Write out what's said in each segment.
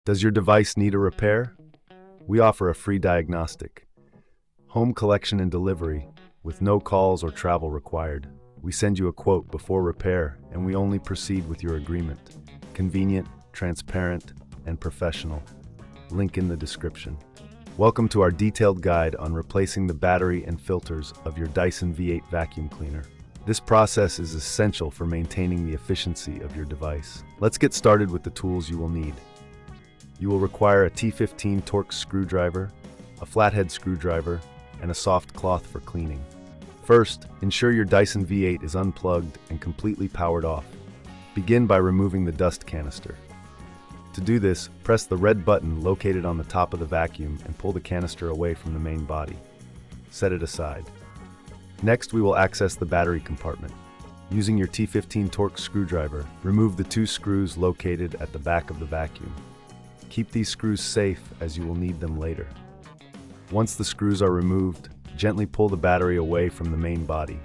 Does your device need a repair? We offer a free diagnostic, home collection and delivery, with no calls or travel required. We send you a quote before repair, and we only proceed with your agreement. Convenient, transparent, and professional. Link in the description. Welcome to our detailed guide on replacing the battery and filters of your Dyson V8 vacuum cleaner. This process is essential for maintaining the efficiency of your device. Let's get started with the tools you will need. You will require a T15 Torx screwdriver, a flathead screwdriver, and a soft cloth for cleaning. First, ensure your Dyson V8 is unplugged and completely powered off. Begin by removing the dust canister. To do this, press the red button located on the top of the vacuum and pull the canister away from the main body. Set it aside. Next, we will access the battery compartment. Using your T15 Torx screwdriver, remove the two screws located at the back of the vacuum. Keep these screws safe as you will need them later. Once the screws are removed, gently pull the battery away from the main body.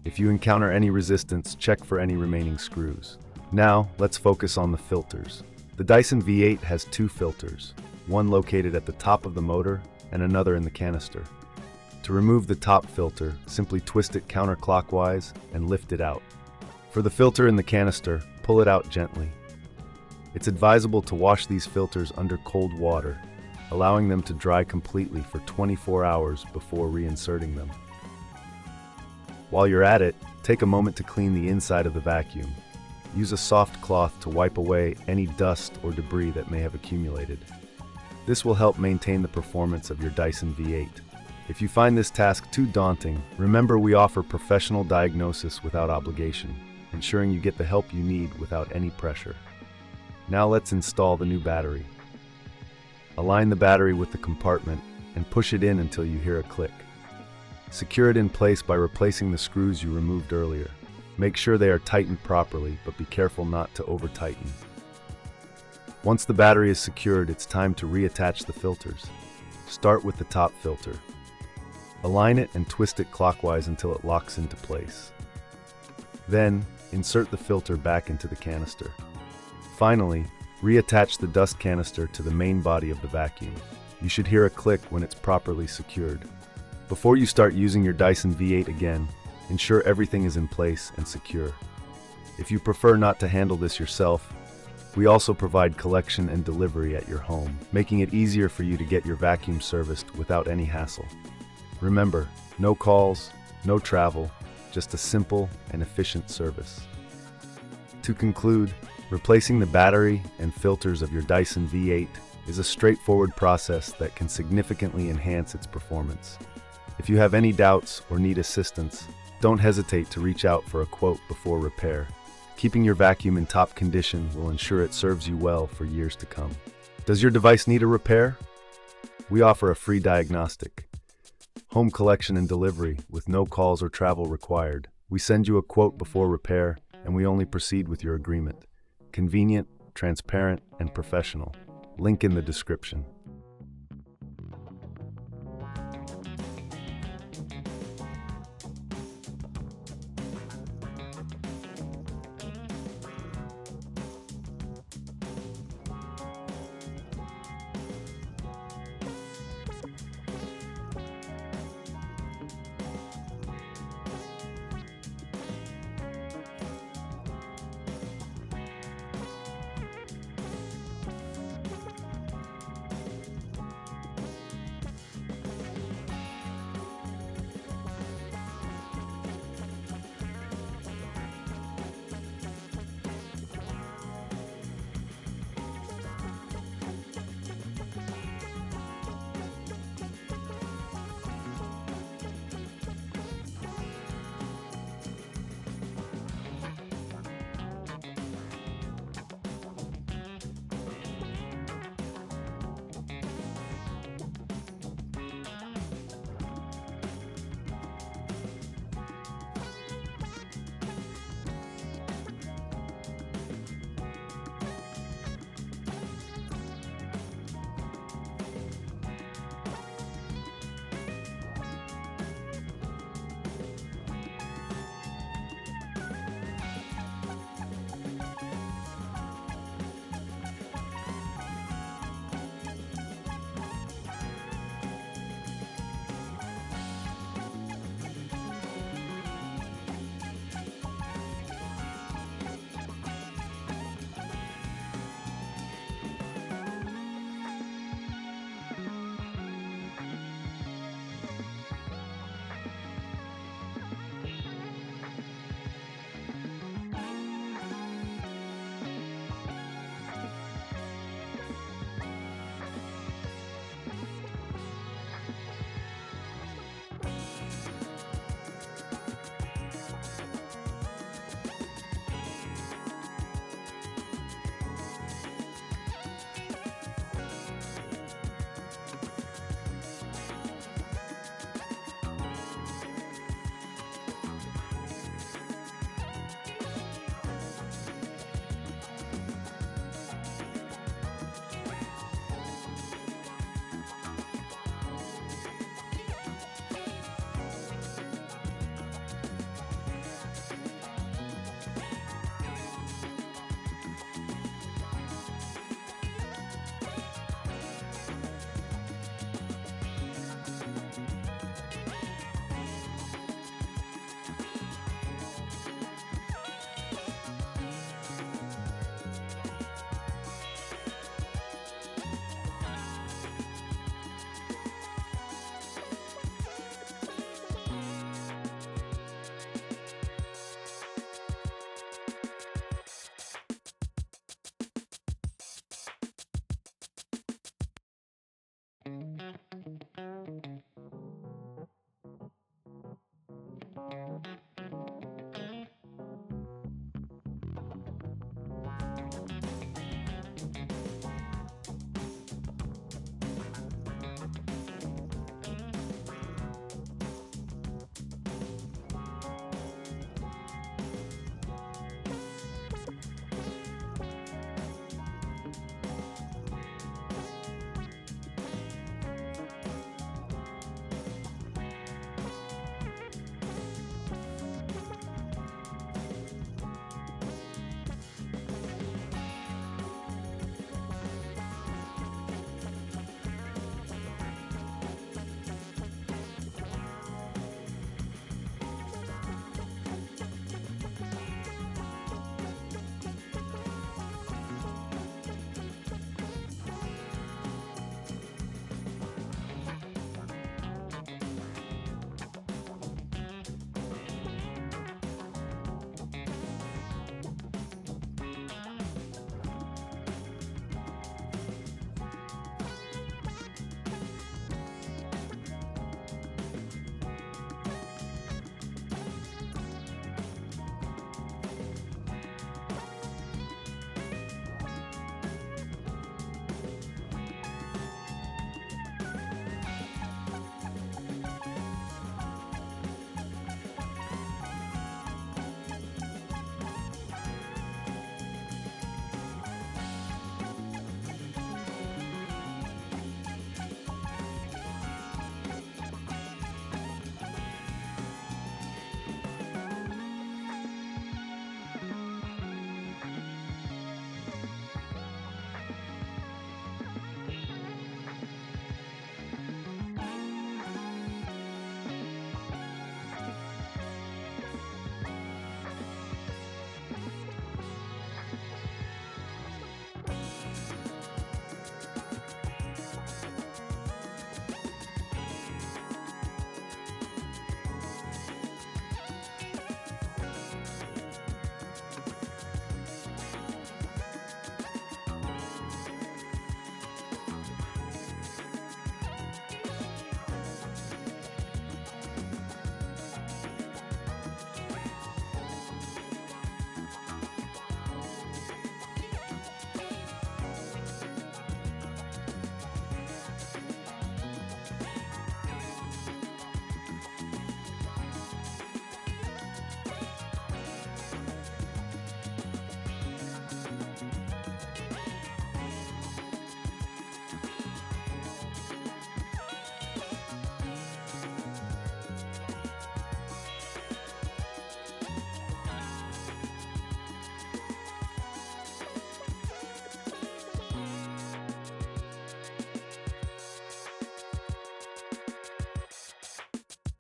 If you encounter any resistance, check for any remaining screws. Now, let's focus on the filters. The Dyson V8 has two filters, one located at the top of the motor and another in the canister. To remove the top filter, simply twist it counterclockwise and lift it out. For the filter in the canister, pull it out gently. It's advisable to wash these filters under cold water, allowing them to dry completely for 24 hours before reinserting them. While you're at it, take a moment to clean the inside of the vacuum. Use a soft cloth to wipe away any dust or debris that may have accumulated. This will help maintain the performance of your Dyson V8. If you find this task too daunting, remember we offer professional diagnosis without obligation, ensuring you get the help you need without any pressure. Now let's install the new battery. Align the battery with the compartment and push it in until you hear a click. Secure it in place by replacing the screws you removed earlier. Make sure they are tightened properly, but be careful not to over-tighten. Once the battery is secured, it's time to reattach the filters. Start with the top filter. Align it and twist it clockwise until it locks into place. Then, insert the filter back into the canister. Finally, reattach the dust canister to the main body of the vacuum. You should hear a click when it's properly secured. Before you start using your Dyson V8 again, ensure everything is in place and secure. If you prefer not to handle this yourself, we also provide collection and delivery at your home, making it easier for you to get your vacuum serviced without any hassle. Remember, no calls, no travel, just a simple and efficient service. To conclude, replacing the battery and filters of your Dyson V8 is a straightforward process that can significantly enhance its performance. If you have any doubts or need assistance, don't hesitate to reach out for a quote before repair. Keeping your vacuum in top condition will ensure it serves you well for years to come. Does your device need a repair? We offer a free diagnostic, home collection and delivery with no calls or travel required. We send you a quote before repair, and we only proceed with your agreement. Convenient, transparent, and professional. Link in the description.